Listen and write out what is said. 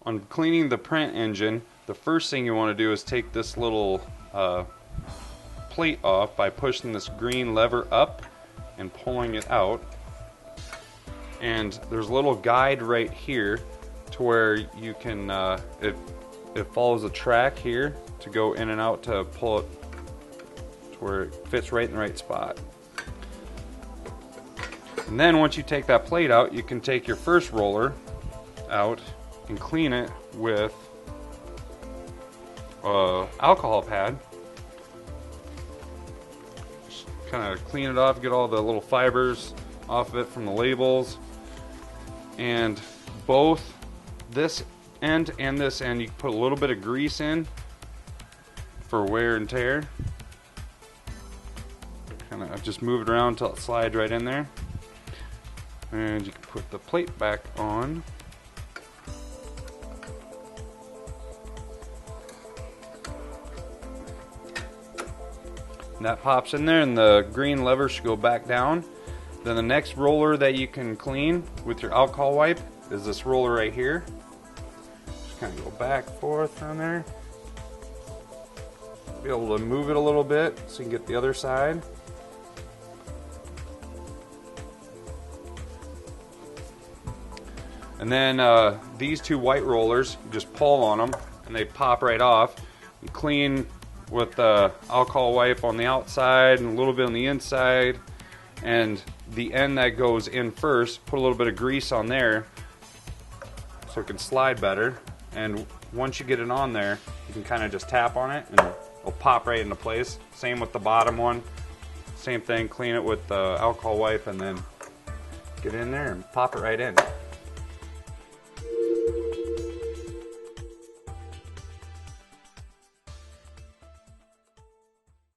on cleaning the print engine, the first thing you want to do is take this little plate off by pushing this green lever up and pulling it out. And there's a little guide right here to where you can, it follows a track here to go in and out to pull it to where it fits right in the right spot. And then once you take that plate out, you can take your first roller out and clean it with alcohol pad. Just kind of clean it off, get all the little fibers off of it from the labels. And both this end and this end, you can put a little bit of grease in for wear and tear. Kind of just move it around until it slides right in there. And you can put the plate back on. And that pops in there, and the green lever should go back down. Then the next roller that you can clean with your alcohol wipe is this roller right here. Just kind of go back and forth on there. Be able to move it a little bit so you can get the other side. And then these two white rollers, you just pull on them and they pop right off. You clean with the alcohol wipe on the outside and a little bit on the inside. And the end that goes in first, put a little bit of grease on there so it can slide better. And once you get it on there, you can kind of just tap on it and it'll pop right into place. Same with the bottom one. Same thing, clean it with the alcohol wipe and then get in there and pop it right in.